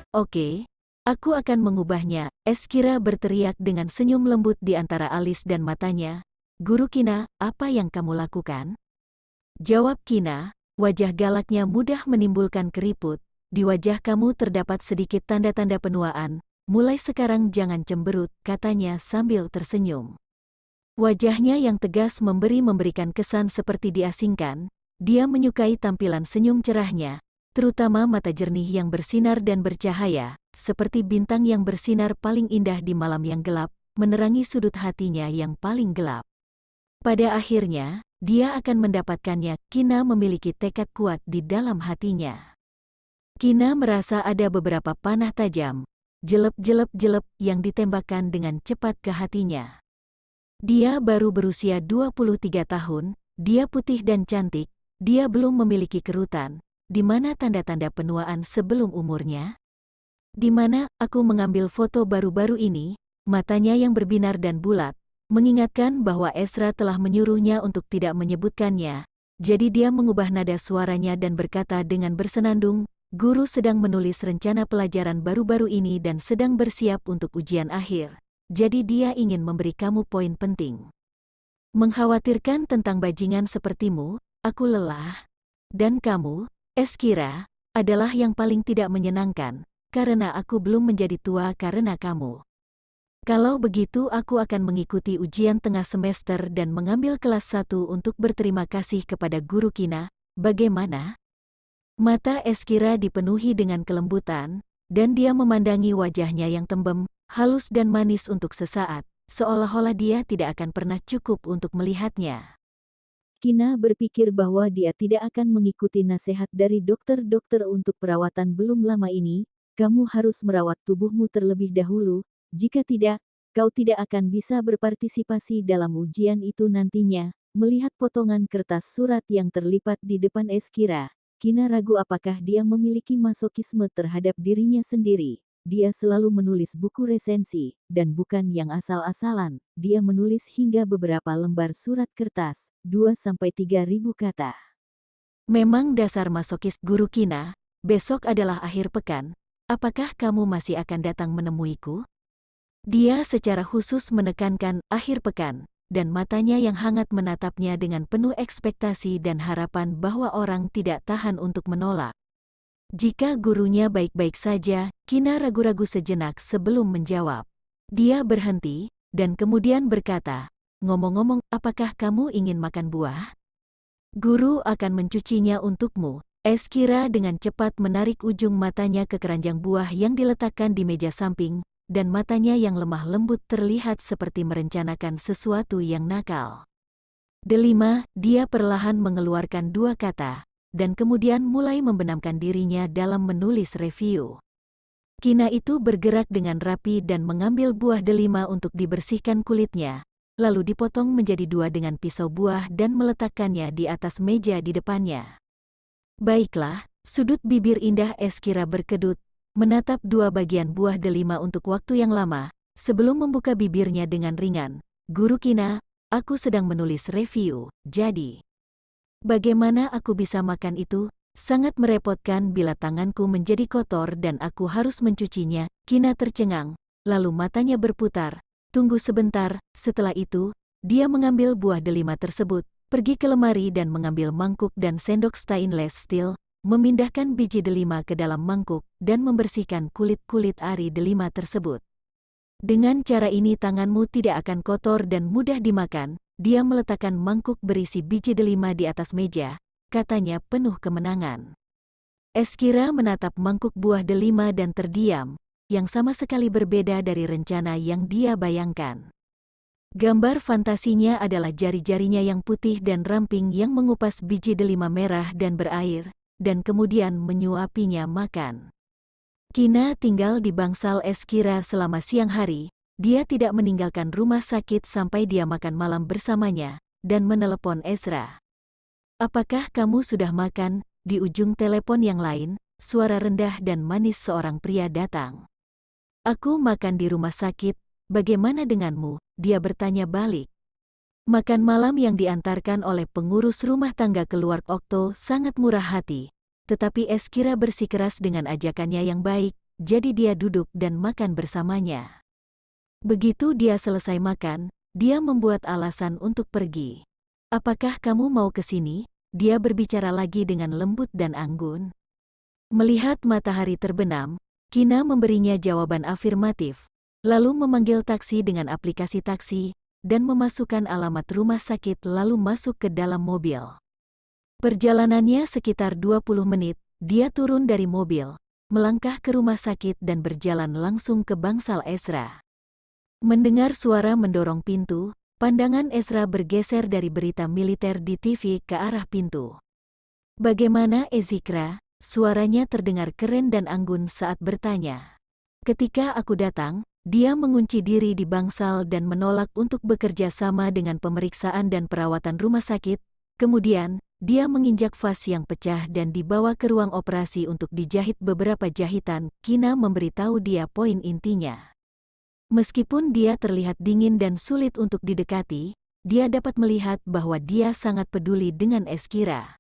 Oke, aku akan mengubahnya, Eskira berteriak dengan senyum lembut di antara alis dan matanya. Guru Kina, apa yang kamu lakukan? Jawab Kina, wajah galaknya mudah menimbulkan keriput. Di wajah kamu terdapat sedikit tanda-tanda penuaan. Mulai sekarang jangan cemberut, katanya sambil tersenyum. Wajahnya yang tegas memberikan kesan seperti diasingkan. Dia menyukai tampilan senyum cerahnya, terutama mata jernih yang bersinar dan bercahaya, seperti bintang yang bersinar paling indah di malam yang gelap, menerangi sudut hatinya yang paling gelap. Pada akhirnya, dia akan mendapatkannya. Kina memiliki tekad kuat di dalam hatinya. Kina merasa ada beberapa panah tajam, jelep-jelep-jelep yang ditembakkan dengan cepat ke hatinya. Dia baru berusia 23 tahun, dia putih dan cantik, dia belum memiliki kerutan. Di mana tanda-tanda penuaan sebelum umurnya? Di mana aku mengambil foto baru-baru ini? Matanya yang berbinar dan bulat mengingatkan bahwa Ezra telah menyuruhnya untuk tidak menyebutkannya. Jadi dia mengubah nada suaranya dan berkata dengan bersenandung, "Guru sedang menulis rencana pelajaran baru-baru ini dan sedang bersiap untuk ujian akhir. Jadi dia ingin memberi kamu poin penting. Mengkhawatirkan tentang bajingan sepertimu, aku lelah. Dan kamu, Eskira, adalah yang paling tidak menyenangkan, karena aku belum menjadi tua karena kamu. Kalau begitu aku akan mengikuti ujian tengah semester dan mengambil kelas 1 untuk berterima kasih kepada Guru Kina, bagaimana?" Mata Eskira dipenuhi dengan kelembutan, dan dia memandangi wajahnya yang tembem, halus dan manis untuk sesaat, seolah-olah dia tidak akan pernah cukup untuk melihatnya. Kina berpikir bahwa dia tidak akan mengikuti nasihat dari dokter-dokter untuk perawatan belum lama ini. Kamu harus merawat tubuhmu terlebih dahulu, jika tidak, kau tidak akan bisa berpartisipasi dalam ujian itu nantinya. Melihat potongan kertas surat yang terlipat di depan Eskira, Kina ragu apakah dia memiliki masokisme terhadap dirinya sendiri. Dia selalu menulis buku resensi, dan bukan yang asal-asalan. Dia menulis hingga beberapa lembar surat kertas, 2-3 ribu kata. Memang dasar masokis. Guru Kina, besok adalah akhir pekan, apakah kamu masih akan datang menemuiku? Dia secara khusus menekankan akhir pekan, dan matanya yang hangat menatapnya dengan penuh ekspektasi dan harapan bahwa orang tidak tahan untuk menolak. Jika gurunya baik-baik saja, Kina ragu-ragu sejenak sebelum menjawab. Dia berhenti, dan kemudian berkata, "Ngomong-ngomong, apakah kamu ingin makan buah? Guru akan mencucinya untukmu." Eskira dengan cepat menarik ujung matanya ke keranjang buah yang diletakkan di meja samping, dan matanya yang lemah lembut terlihat seperti merencanakan sesuatu yang nakal. "Delima," dia perlahan mengeluarkan 2 kata, dan kemudian mulai membenamkan dirinya dalam menulis review. Kina itu bergerak dengan rapi dan mengambil buah delima untuk dibersihkan kulitnya, lalu dipotong menjadi 2 dengan pisau buah dan meletakkannya di atas meja di depannya. "Baiklah," sudut bibir indah Eskira berkedut, menatap 2 bagian buah delima untuk waktu yang lama, sebelum membuka bibirnya dengan ringan. "Guru Kina, aku sedang menulis review, jadi bagaimana aku bisa makan itu? Sangat merepotkan bila tanganku menjadi kotor dan aku harus mencucinya." Kina tercengang, lalu matanya berputar. Tunggu sebentar, setelah itu, dia mengambil buah delima tersebut, pergi ke lemari dan mengambil mangkuk dan sendok stainless steel, memindahkan biji delima ke dalam mangkuk, dan membersihkan kulit-kulit ari delima tersebut. "Dengan cara ini tanganmu tidak akan kotor dan mudah dimakan." Dia meletakkan mangkuk berisi biji delima di atas meja, katanya penuh kemenangan. Eskira menatap mangkuk buah delima dan terdiam, yang sama sekali berbeda dari rencana yang dia bayangkan. Gambar fantasinya adalah jari-jarinya yang putih dan ramping yang mengupas biji delima merah dan berair, dan kemudian menyuapinya makan. Kina tinggal di bangsal Eskira selama siang hari. Dia tidak meninggalkan rumah sakit sampai dia makan malam bersamanya, dan menelepon Ezra. "Apakah kamu sudah makan?" Di ujung telepon yang lain, suara rendah dan manis seorang pria datang. "Aku makan di rumah sakit, bagaimana denganmu?" Dia bertanya balik. Makan malam yang diantarkan oleh pengurus rumah tangga keluarga Okto sangat murah hati, tetapi Eskira bersikeras dengan ajakannya yang baik. jadi dia duduk dan makan bersamanya. Begitu dia selesai makan, dia membuat alasan untuk pergi. "Apakah kamu mau ke sini?" Dia berbicara lagi dengan lembut dan anggun. Melihat matahari terbenam, Kina memberinya jawaban afirmatif, lalu memanggil taksi dengan aplikasi taksi, dan memasukkan alamat rumah sakit lalu masuk ke dalam mobil. Perjalanannya sekitar 20 menit, dia turun dari mobil, melangkah ke rumah sakit dan berjalan langsung ke bangsal Ezra. Mendengar suara mendorong pintu, pandangan Ezra bergeser dari berita militer di TV ke arah pintu. "Bagaimana Ezikra?" Suaranya terdengar keren dan anggun saat bertanya. "Ketika aku datang, dia mengunci diri di bangsal dan menolak untuk bekerja sama dengan pemeriksaan dan perawatan rumah sakit. Kemudian, dia menginjak vas yang pecah dan dibawa ke ruang operasi untuk dijahit beberapa jahitan." Kina memberitahu dia poin intinya. Meskipun dia terlihat dingin dan sulit untuk didekati, dia dapat melihat bahwa dia sangat peduli dengan Ezkira.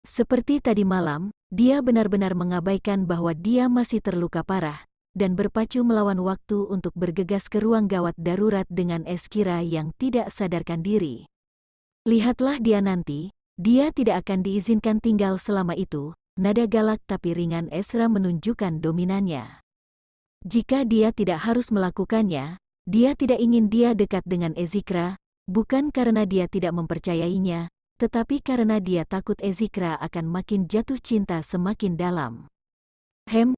Seperti tadi malam, dia benar-benar mengabaikan bahwa dia masih terluka parah, dan berpacu melawan waktu untuk bergegas ke ruang gawat darurat dengan Ezkira yang tidak sadarkan diri. "Lihatlah dia nanti, dia tidak akan diizinkan tinggal selama itu." Nada galak tapi ringan Ezra menunjukkan dominannya. Jika dia tidak harus melakukannya, dia tidak ingin dia dekat dengan Ezikra, bukan karena dia tidak mempercayainya, tetapi karena dia takut Ezikra akan makin jatuh cinta semakin dalam.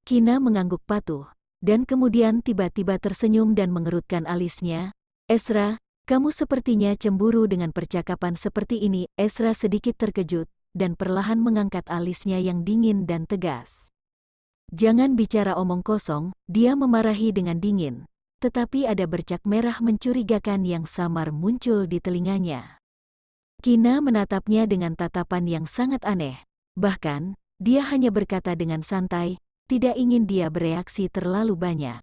Kina mengangguk patuh, dan kemudian tiba-tiba tersenyum dan mengerutkan alisnya. "Ezra, kamu sepertinya cemburu dengan percakapan seperti ini." Ezra sedikit terkejut, dan perlahan mengangkat alisnya yang dingin dan tegas. "Jangan bicara omong kosong," dia memarahi dengan dingin, tetapi ada bercak merah mencurigakan yang samar muncul di telinganya. Kina menatapnya dengan tatapan yang sangat aneh, bahkan, dia hanya berkata dengan santai, tidak ingin dia bereaksi terlalu banyak.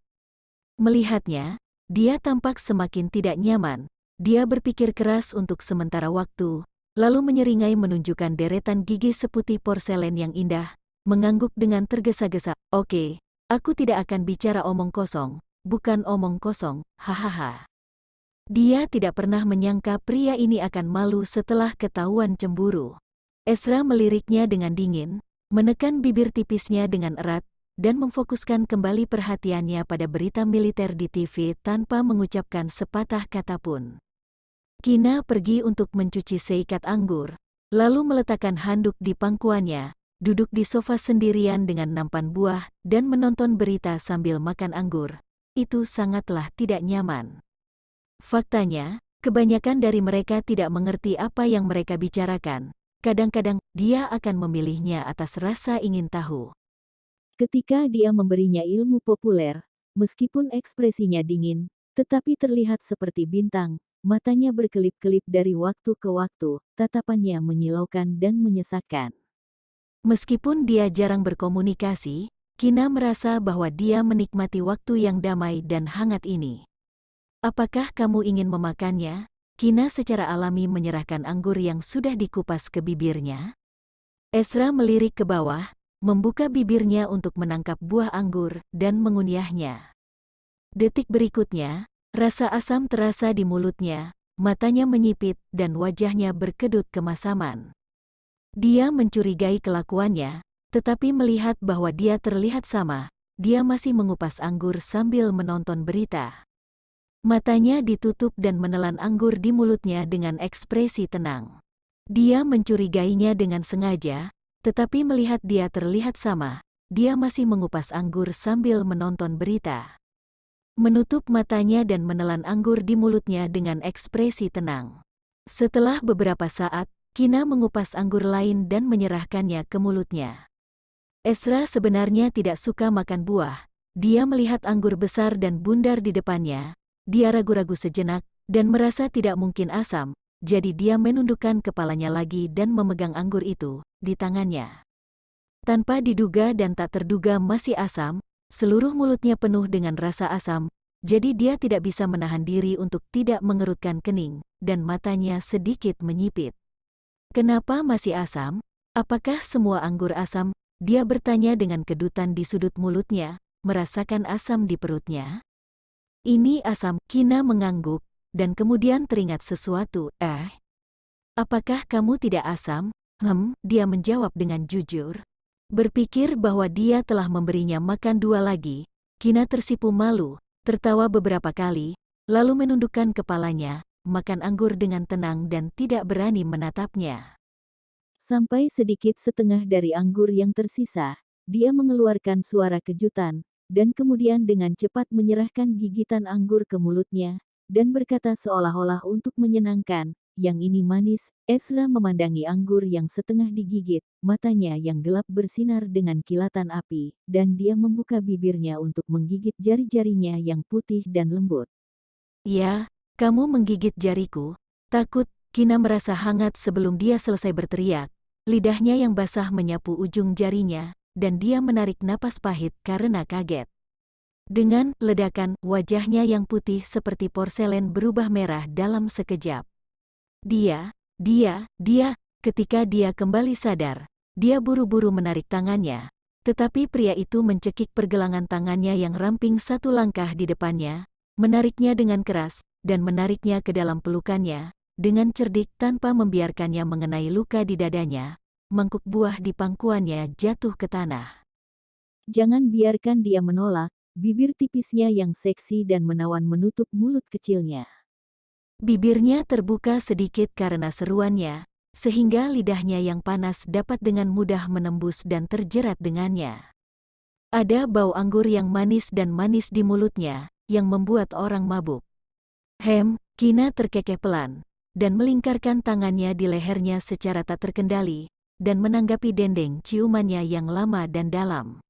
Melihatnya, dia tampak semakin tidak nyaman. Dia berpikir keras untuk sementara waktu, lalu menyeringai menunjukkan deretan gigi seputih porselen yang indah, mengangguk dengan tergesa-gesa. "Oke, aku tidak akan bicara omong kosong, bukan omong kosong, hahaha." Dia tidak pernah menyangka pria ini akan malu setelah ketahuan cemburu. Ezra meliriknya dengan dingin, menekan bibir tipisnya dengan erat, dan memfokuskan kembali perhatiannya pada berita militer di TV tanpa mengucapkan sepatah kata pun. Kina pergi untuk mencuci seikat anggur, lalu meletakkan handuk di pangkuannya, duduk di sofa sendirian dengan nampan buah, dan menonton berita sambil makan anggur. Itu sangatlah tidak nyaman. Faktanya, kebanyakan dari mereka tidak mengerti apa yang mereka bicarakan. Kadang-kadang, dia akan memilihnya atas rasa ingin tahu. Ketika dia memberinya ilmu populer, meskipun ekspresinya dingin, tetapi terlihat seperti bintang, matanya berkelip-kelip dari waktu ke waktu, tatapannya menyilaukan dan menyesakkan. Meskipun dia jarang berkomunikasi, Kina merasa bahwa dia menikmati waktu yang damai dan hangat ini. "Apakah kamu ingin memakannya?" Kina secara alami menyerahkan anggur yang sudah dikupas ke bibirnya. Ezra melirik ke bawah, membuka bibirnya untuk menangkap buah anggur, dan mengunyahnya. Detik berikutnya, rasa asam terasa di mulutnya, matanya menyipit, dan wajahnya berkedut kemasaman. Dia mencurigai kelakuannya, tetapi melihat bahwa dia terlihat sama, dia masih mengupas anggur sambil menonton berita. Matanya ditutup dan menelan anggur di mulutnya dengan ekspresi tenang. Dia mencurigainya dengan sengaja, tetapi melihat dia terlihat sama, dia masih mengupas anggur sambil menonton berita. Menutup matanya dan menelan anggur di mulutnya dengan ekspresi tenang. Setelah beberapa saat, Kina mengupas anggur lain dan menyerahkannya ke mulutnya. Ezra sebenarnya tidak suka makan buah. Dia melihat anggur besar dan bundar di depannya. Dia ragu-ragu sejenak, dan merasa tidak mungkin asam, jadi dia menundukkan kepalanya lagi dan memegang anggur itu di tangannya. Tanpa diduga dan tak terduga masih asam, seluruh mulutnya penuh dengan rasa asam, jadi dia tidak bisa menahan diri untuk tidak mengerutkan kening, dan matanya sedikit menyipit. "Kenapa masih asam? Apakah semua anggur asam?" Dia bertanya dengan kedutan di sudut mulutnya, merasakan asam di perutnya. Ini asam, Kina mengangguk, dan kemudian teringat sesuatu. Apakah kamu tidak asam? Dia menjawab dengan jujur. Berpikir bahwa dia telah memberinya makan 2 lagi, Kina tersipu malu, tertawa beberapa kali, lalu menundukkan kepalanya, makan anggur dengan tenang dan tidak berani menatapnya. Sampai sedikit setengah dari anggur yang tersisa, dia mengeluarkan suara kejutan, dan kemudian dengan cepat menyerahkan gigitan anggur ke mulutnya, dan berkata seolah-olah untuk menyenangkan, yang ini manis. Ezra memandangi anggur yang setengah digigit, matanya yang gelap bersinar dengan kilatan api, dan dia membuka bibirnya untuk menggigit jari-jarinya yang putih dan lembut. Ya, kamu menggigit jariku. Takut, Kina merasa hangat sebelum dia selesai berteriak. Lidahnya yang basah menyapu ujung jarinya, dan dia menarik napas pahit karena kaget. Dengan ledakan, wajahnya yang putih seperti porselen berubah merah dalam sekejap. Ketika dia kembali sadar, dia buru-buru menarik tangannya, tetapi pria itu mencekik pergelangan tangannya yang ramping 1 langkah di depannya, menariknya dengan keras, dan menariknya ke dalam pelukannya, dengan cerdik tanpa membiarkannya mengenai luka di dadanya. Mangkuk buah di pangkuannya jatuh ke tanah. Jangan biarkan dia menolak, bibir tipisnya yang seksi dan menawan menutup mulut kecilnya. Bibirnya terbuka sedikit karena seruannya, sehingga lidahnya yang panas dapat dengan mudah menembus dan terjerat dengannya. Ada bau anggur yang manis dan manis di mulutnya, yang membuat orang mabuk. Kina terkekeh pelan, dan melingkarkan tangannya di lehernya secara tak terkendali, dan menanggapi dendeng ciumannya yang lama dan dalam.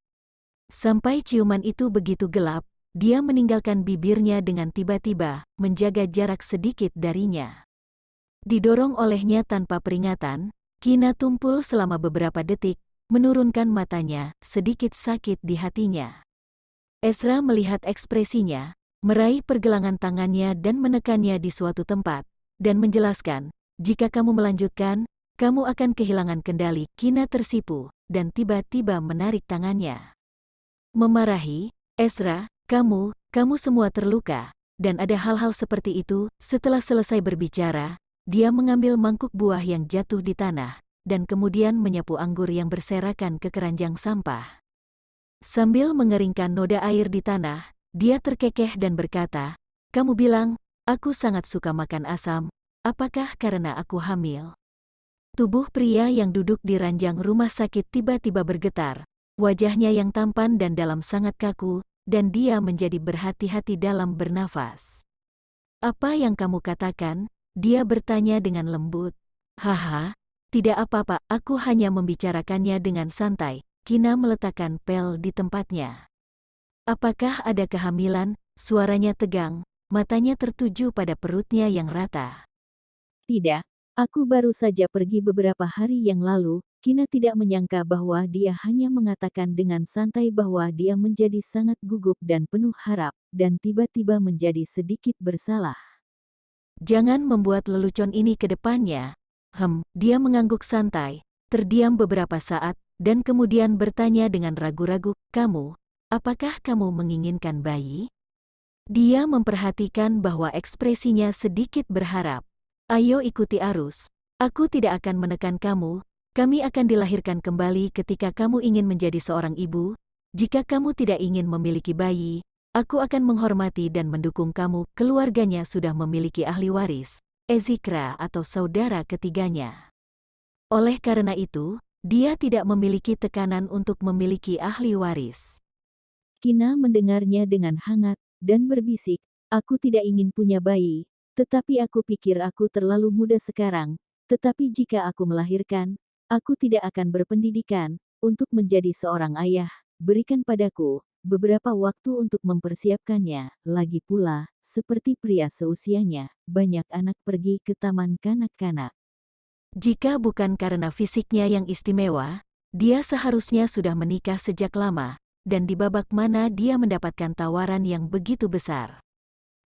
Sampai ciuman itu begitu gelap, dia meninggalkan bibirnya dengan tiba-tiba, menjaga jarak sedikit darinya. Didorong olehnya tanpa peringatan, Kina tumpul selama beberapa detik, menurunkan matanya, sedikit sakit di hatinya. Ezra melihat ekspresinya, meraih pergelangan tangannya dan menekannya di suatu tempat, dan menjelaskan, jika kamu melanjutkan, kamu akan kehilangan kendali. Kina tersipu, dan tiba-tiba menarik tangannya. Memarahi, Ezra, kamu semua terluka, dan ada hal-hal seperti itu. Setelah selesai berbicara, dia mengambil mangkuk buah yang jatuh di tanah, dan kemudian menyapu anggur yang berserakan ke keranjang sampah. Sambil mengeringkan noda air di tanah, dia terkekeh dan berkata, kamu bilang, aku sangat suka makan asam, apakah karena aku hamil? Tubuh pria yang duduk di ranjang rumah sakit tiba-tiba bergetar, wajahnya yang tampan dan dalam sangat kaku, dan dia menjadi berhati-hati dalam bernafas. Apa yang kamu katakan? Dia bertanya dengan lembut. Haha, tidak apa-apa, aku hanya membicarakannya dengan santai. Kina meletakkan pel di tempatnya. Apakah ada kehamilan? Suaranya tegang, matanya tertuju pada perutnya yang rata. Tidak, aku baru saja pergi beberapa hari yang lalu. Kina tidak menyangka bahwa dia hanya mengatakan dengan santai bahwa dia menjadi sangat gugup dan penuh harap, dan tiba-tiba menjadi sedikit bersalah. Jangan membuat lelucon ini ke depannya. Dia mengangguk santai, terdiam beberapa saat, dan kemudian bertanya dengan ragu-ragu, apakah kamu menginginkan bayi? Dia memperhatikan bahwa ekspresinya sedikit berharap. Ayo ikuti arus. Aku tidak akan menekan kamu. Kami akan dilahirkan kembali ketika kamu ingin menjadi seorang ibu. Jika kamu tidak ingin memiliki bayi, aku akan menghormati dan mendukung kamu. Keluarganya sudah memiliki ahli waris, Ezikra atau saudara ketiganya. Oleh karena itu, dia tidak memiliki tekanan untuk memiliki ahli waris. Kina mendengarnya dengan hangat, dan berbisik, aku tidak ingin punya bayi, tetapi aku pikir aku terlalu muda sekarang, tetapi jika aku melahirkan, aku tidak akan berpendidikan, untuk menjadi seorang ayah, berikan padaku beberapa waktu untuk mempersiapkannya. Lagi pula, seperti pria seusianya, banyak anak pergi ke taman kanak-kanak. Jika bukan karena fisiknya yang istimewa, dia seharusnya sudah menikah sejak lama, dan di babak mana dia mendapatkan tawaran yang begitu besar.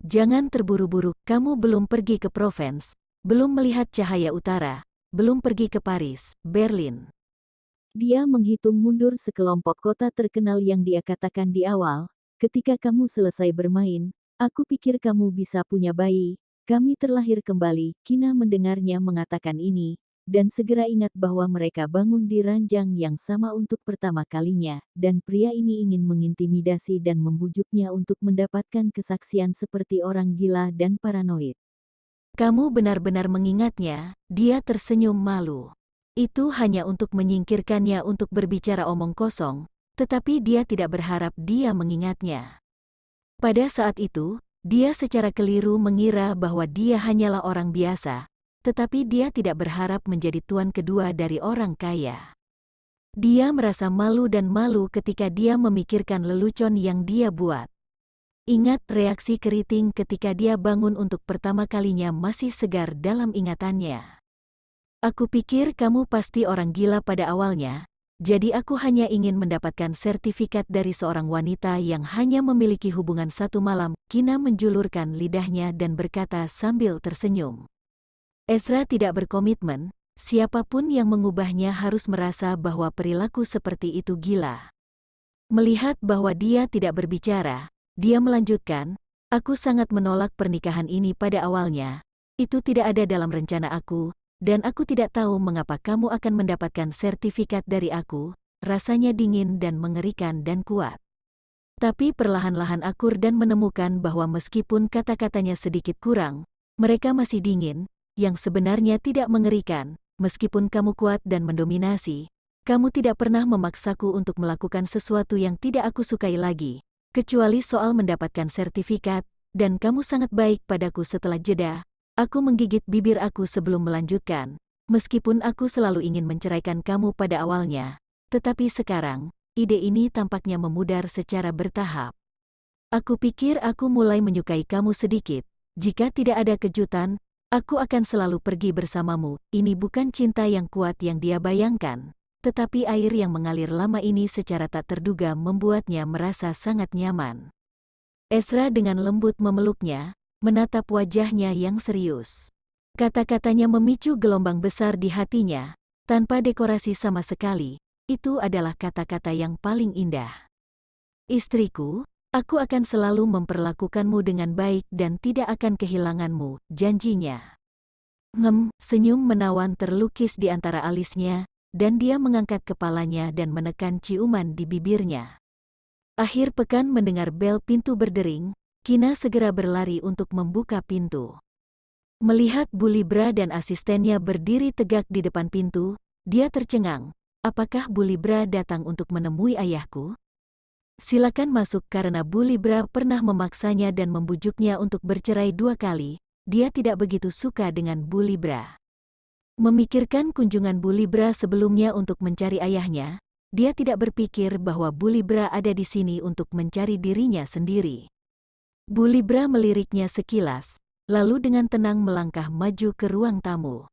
Jangan terburu-buru, kamu belum pergi ke Provence, belum melihat cahaya utara, belum pergi ke Paris, Berlin. Dia menghitung mundur sekelompok kota terkenal yang dia katakan di awal, ketika kamu selesai bermain, aku pikir kamu bisa punya bayi, kami terlahir kembali. Kina mendengarnya mengatakan ini, dan segera ingat bahwa mereka bangun di ranjang yang sama untuk pertama kalinya, dan pria ini ingin mengintimidasi dan membujuknya untuk mendapatkan kesaksian seperti orang gila dan paranoid. Kamu benar-benar mengingatnya, dia tersenyum malu. Itu hanya untuk menyingkirkannya untuk berbicara omong kosong, tetapi dia tidak berharap dia mengingatnya. Pada saat itu, dia secara keliru mengira bahwa dia hanyalah orang biasa, tetapi dia tidak berharap menjadi tuan kedua dari orang kaya. Dia merasa malu dan malu ketika dia memikirkan lelucon yang dia buat. Ingat reaksi keriting ketika dia bangun untuk pertama kalinya masih segar dalam ingatannya. Aku pikir kamu pasti orang gila pada awalnya, jadi aku hanya ingin mendapatkan sertifikat dari seorang wanita yang hanya memiliki hubungan satu malam. Kina menjulurkan lidahnya dan berkata sambil tersenyum. Ezra tidak berkomitmen, siapapun yang mengubahnya harus merasa bahwa perilaku seperti itu gila. Melihat bahwa dia tidak berbicara, dia melanjutkan, aku sangat menolak pernikahan ini pada awalnya, itu tidak ada dalam rencana aku, dan aku tidak tahu mengapa kamu akan mendapatkan sertifikat dari aku, rasanya dingin dan mengerikan dan kuat. Tapi perlahan-lahan akur dan menemukan bahwa meskipun kata-katanya sedikit kurang, mereka masih dingin, yang sebenarnya tidak mengerikan, meskipun kamu kuat dan mendominasi, kamu tidak pernah memaksaku untuk melakukan sesuatu yang tidak aku sukai lagi, kecuali soal mendapatkan sertifikat, dan kamu sangat baik padaku setelah jeda. Aku menggigit bibir aku sebelum melanjutkan, meskipun aku selalu ingin menceraikan kamu pada awalnya, tetapi sekarang, ide ini tampaknya memudar secara bertahap. Aku pikir aku mulai menyukai kamu sedikit, jika tidak ada kejutan, aku akan selalu pergi bersamamu. Ini bukan cinta yang kuat yang dia bayangkan, tetapi air yang mengalir lama ini secara tak terduga membuatnya merasa sangat nyaman. Ezra dengan lembut memeluknya, menatap wajahnya yang serius. Kata-katanya memicu gelombang besar di hatinya, tanpa dekorasi sama sekali, itu adalah kata-kata yang paling indah. Istriku, aku akan selalu memperlakukanmu dengan baik dan tidak akan kehilanganmu, janjinya. Senyum menawan terlukis di antara alisnya, dan dia mengangkat kepalanya dan menekan ciuman di bibirnya. Akhir pekan mendengar bel pintu berdering, Kina segera berlari untuk membuka pintu. Melihat Bu Libra dan asistennya berdiri tegak di depan pintu, dia tercengang. Apakah Bu Libra datang untuk menemui ayahku? Silakan masuk. Karena Bu Libra pernah memaksanya dan membujuknya untuk bercerai 2 kali, dia tidak begitu suka dengan Bu Libra. Memikirkan kunjungan Bu Libra sebelumnya untuk mencari ayahnya, dia tidak berpikir bahwa Bu Libra ada di sini untuk mencari dirinya sendiri. Bu Libra meliriknya sekilas, lalu dengan tenang melangkah maju ke ruang tamu.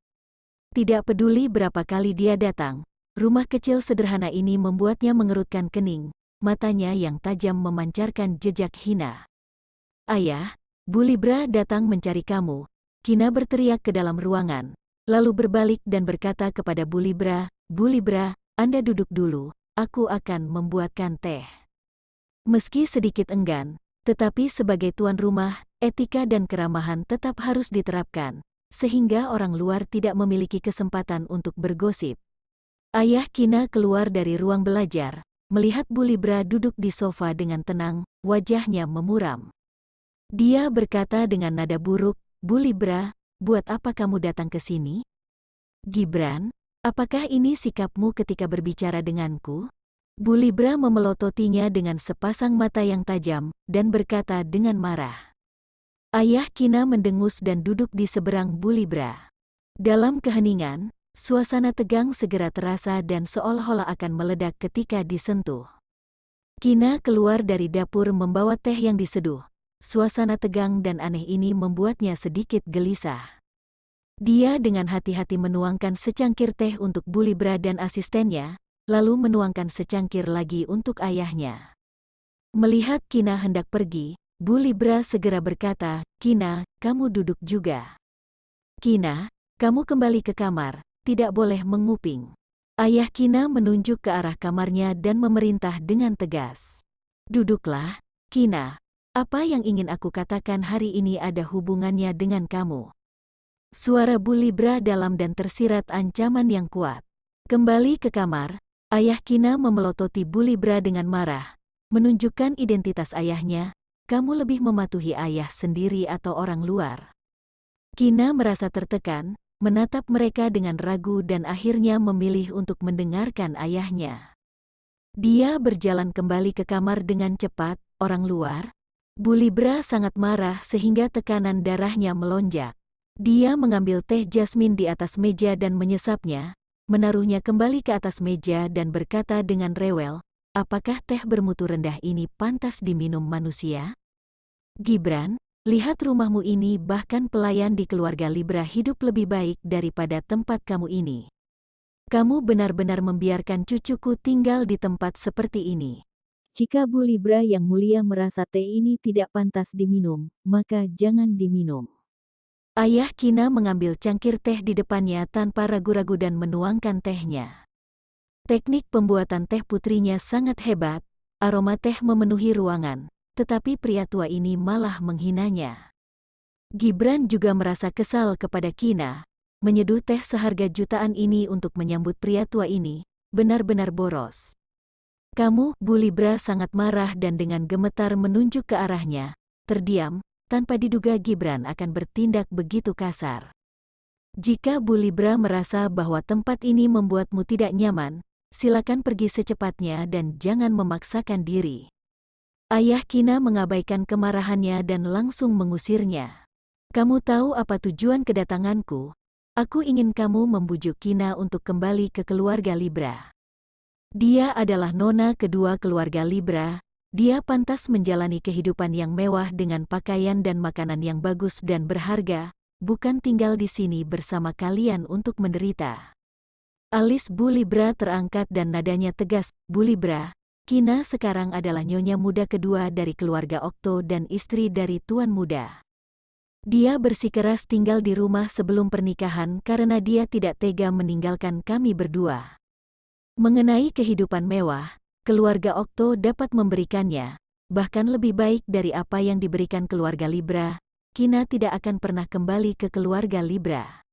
Tidak peduli berapa kali dia datang, rumah kecil sederhana ini membuatnya mengerutkan kening, matanya yang tajam memancarkan jejak hina. Ayah, Bu Libra datang mencari kamu. Kina berteriak ke dalam ruangan, lalu berbalik dan berkata kepada Bu Libra, Bu Libra, Anda duduk dulu, aku akan membuatkan teh. Meski sedikit enggan, tetapi sebagai tuan rumah, etika dan keramahan tetap harus diterapkan, sehingga orang luar tidak memiliki kesempatan untuk bergosip. Ayah Kina keluar dari ruang belajar, melihat Bu Libra duduk di sofa dengan tenang, wajahnya memuram. Dia berkata dengan nada buruk, Bu Libra, buat apa kamu datang ke sini? Gibran, apakah ini sikapmu ketika berbicara denganku? Bu Libra memelototinya dengan sepasang mata yang tajam, dan berkata dengan marah. Ayah Kina mendengus dan duduk di seberang Bu Libra. Dalam keheningan, suasana tegang segera terasa dan seolah-olah akan meledak ketika disentuh. Kina keluar dari dapur membawa teh yang diseduh. Suasana tegang dan aneh ini membuatnya sedikit gelisah. Dia dengan hati-hati menuangkan secangkir teh untuk Bu Libra dan asistennya, lalu menuangkan secangkir lagi untuk ayahnya. Melihat Kina hendak pergi, Bu Libra segera berkata, Kina, kamu duduk juga. Kina, kamu kembali ke kamar, tidak boleh menguping. Ayah Kina menunjuk ke arah kamarnya dan memerintah dengan tegas. Duduklah, Kina. Apa yang ingin aku katakan hari ini ada hubungannya dengan kamu. Suara Bu Libra dalam dan tersirat ancaman yang kuat. Kembali ke kamar, ayah Kina memelototi Bu Libra dengan marah, menunjukkan identitas ayahnya. Kamu lebih mematuhi ayah sendiri atau orang luar? Kina merasa tertekan, menatap mereka dengan ragu dan akhirnya memilih untuk mendengarkan ayahnya. Dia berjalan kembali ke kamar dengan cepat. Orang luar? Bu Libra sangat marah sehingga tekanan darahnya melonjak. Dia mengambil teh jasmin di atas meja dan menyesapnya, menaruhnya kembali ke atas meja dan berkata dengan rewel, apakah teh bermutu rendah ini pantas diminum manusia? Gibran, lihat rumahmu ini, bahkan pelayan di keluarga Libra hidup lebih baik daripada tempat kamu ini. Kamu benar-benar membiarkan cucuku tinggal di tempat seperti ini. Jika Bu Libra yang mulia merasa teh ini tidak pantas diminum, maka jangan diminum. Ayah Kina mengambil cangkir teh di depannya tanpa ragu-ragu dan menuangkan tehnya. Teknik pembuatan teh putrinya sangat hebat, aroma teh memenuhi ruangan, tetapi pria tua ini malah menghinanya. Gibran juga merasa kesal kepada Kina, menyeduh teh seharga jutaan ini untuk menyambut pria tua ini, benar-benar boros. Kamu, Bu Libra sangat marah dan dengan gemetar menunjuk ke arahnya, terdiam, tanpa diduga Gibran akan bertindak begitu kasar. Jika Bu Libra merasa bahwa tempat ini membuatmu tidak nyaman, silakan pergi secepatnya dan jangan memaksakan diri. Ayah Kina mengabaikan kemarahannya dan langsung mengusirnya. Kamu tahu apa tujuan kedatanganku? Aku ingin kamu membujuk Kina untuk kembali ke keluarga Libra. Dia adalah nona kedua keluarga Libra. Dia pantas menjalani kehidupan yang mewah dengan pakaian dan makanan yang bagus dan berharga, bukan tinggal di sini bersama kalian untuk menderita. Alis Bu Libra terangkat dan nadanya tegas. Bu Libra, Kina sekarang adalah nyonya muda kedua dari keluarga Okto dan istri dari Tuan Muda. Dia bersikeras tinggal di rumah sebelum pernikahan karena dia tidak tega meninggalkan kami berdua. Mengenai kehidupan mewah, keluarga Okto dapat memberikannya, bahkan lebih baik dari apa yang diberikan keluarga Libra. Kina tidak akan pernah kembali ke keluarga Libra.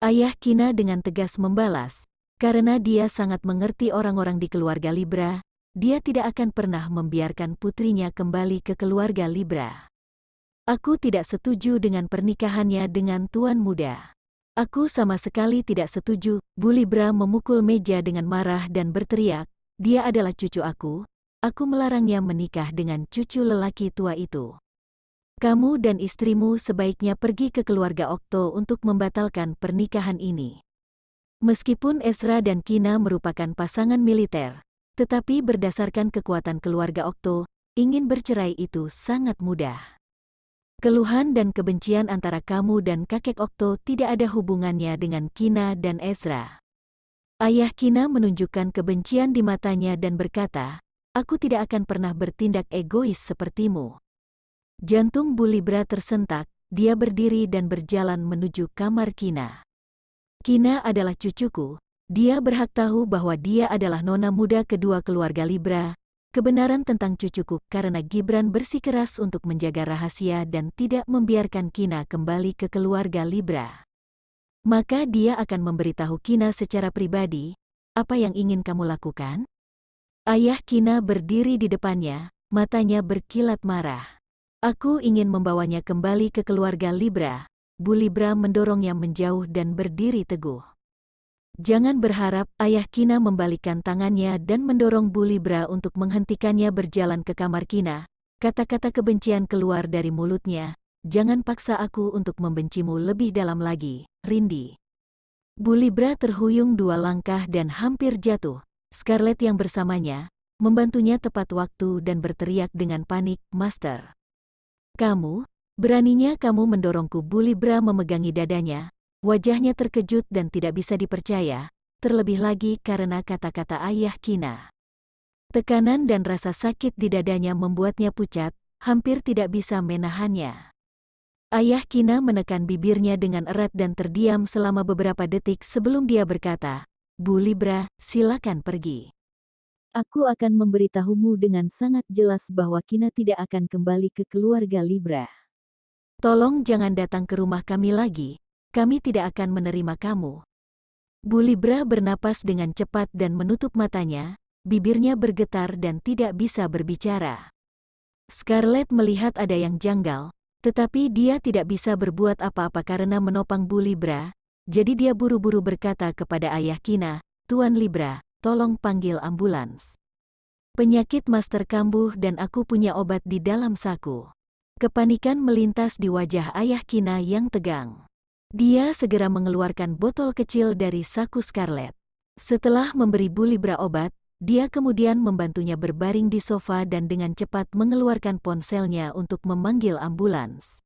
Ayah Kina dengan tegas membalas, karena dia sangat mengerti orang-orang di keluarga Libra, dia tidak akan pernah membiarkan putrinya kembali ke keluarga Libra. Aku tidak setuju dengan pernikahannya dengan Tuan Muda. Aku sama sekali tidak setuju. Bu Libra memukul meja dengan marah dan berteriak, dia adalah cucu aku melarangnya menikah dengan cucu lelaki tua itu. Kamu dan istrimu sebaiknya pergi ke keluarga Okto untuk membatalkan pernikahan ini. Meskipun Ezra dan Kina merupakan pasangan militer, tetapi berdasarkan kekuatan keluarga Okto, ingin bercerai itu sangat mudah. Keluhan dan kebencian antara kamu dan kakek Okto tidak ada hubungannya dengan Kina dan Ezra. Ayah Kina menunjukkan kebencian di matanya dan berkata, aku tidak akan pernah bertindak egois sepertimu. Jantung Bu Libra tersentak, dia berdiri dan berjalan menuju kamar Kina. Kina adalah cucuku, dia berhak tahu bahwa dia adalah nona muda kedua keluarga Libra. Kebenaran tentang cucuku karena Gibran bersikeras untuk menjaga rahasia dan tidak membiarkan Kina kembali ke keluarga Libra. Maka dia akan memberitahu Kina secara pribadi, apa yang ingin kamu lakukan? Ayah Kina berdiri di depannya, matanya berkilat marah. Aku ingin membawanya kembali ke keluarga Libra. Bu Libra mendorongnya menjauh dan berdiri teguh. Jangan berharap. Ayah Kina membalikkan tangannya dan mendorong Bu Libra untuk menghentikannya berjalan ke kamar Kina. Kata-kata kebencian keluar dari mulutnya. Jangan paksa aku untuk membencimu lebih dalam lagi, Rindi. Bu Libra terhuyung 2 langkah dan hampir jatuh. Scarlett yang bersamanya, membantunya tepat waktu dan berteriak dengan panik, Master. Kamu, beraninya kamu mendorongku? Bu Libra memegangi dadanya. Wajahnya terkejut dan tidak bisa dipercaya, terlebih lagi karena kata-kata ayah Kina. Tekanan dan rasa sakit di dadanya membuatnya pucat, hampir tidak bisa menahannya. Ayah Kina menekan bibirnya dengan erat dan terdiam selama beberapa detik sebelum dia berkata, Bu Libra, silakan pergi. Aku akan memberitahumu dengan sangat jelas bahwa Kina tidak akan kembali ke keluarga Libra. Tolong jangan datang ke rumah kami lagi, kami tidak akan menerima kamu. Bu Libra bernapas dengan cepat dan menutup matanya, bibirnya bergetar dan tidak bisa berbicara. Scarlett melihat ada yang janggal, tetapi dia tidak bisa berbuat apa-apa karena menopang Bu Libra, jadi dia buru-buru berkata kepada ayah Kina, "Tuan Libra, tolong panggil ambulans. Penyakit Master kambuh dan aku punya obat di dalam saku." Kepanikan melintas di wajah ayah Kina yang tegang. Dia segera mengeluarkan botol kecil dari saku Scarlett. Setelah memberi Bu Libra obat, dia kemudian membantunya berbaring di sofa dan dengan cepat mengeluarkan ponselnya untuk memanggil ambulans.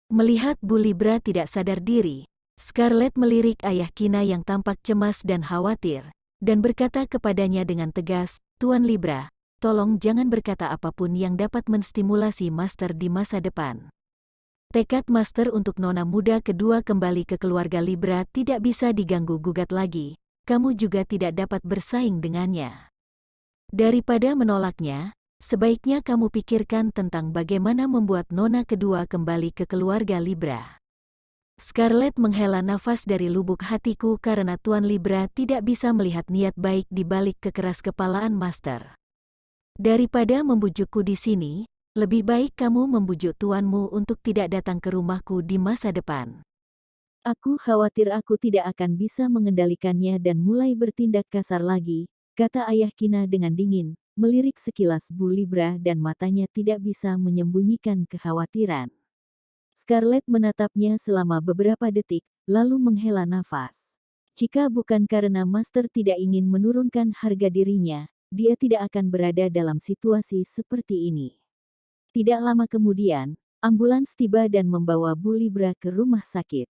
Melihat Bu Libra tidak sadar diri, Scarlett melirik ayah Kina yang tampak cemas dan khawatir, dan berkata kepadanya dengan tegas, "Tuan Libra, tolong jangan berkata apapun yang dapat menstimulasi Master di masa depan." Tekad Master untuk nona muda kedua kembali ke keluarga Libra tidak bisa diganggu-gugat lagi. Kamu juga tidak dapat bersaing dengannya. Daripada menolaknya, sebaiknya kamu pikirkan tentang bagaimana membuat nona kedua kembali ke keluarga Libra. Scarlett menghela nafas dari lubuk hatiku karena Tuan Libra tidak bisa melihat niat baik di balik kekeras-kepalaan Master. Daripada membujukku di sini, lebih baik kamu membujuk tuanmu untuk tidak datang ke rumahku di masa depan. Aku khawatir aku tidak akan bisa mengendalikannya dan mulai bertindak kasar lagi, kata ayah Kina dengan dingin, melirik sekilas Bu Libra dan matanya tidak bisa menyembunyikan kekhawatiran. Scarlett menatapnya selama beberapa detik, lalu menghela nafas. Jika bukan karena Master tidak ingin menurunkan harga dirinya, dia tidak akan berada dalam situasi seperti ini. Tidak lama kemudian, ambulans tiba dan membawa Bu Libra ke rumah sakit.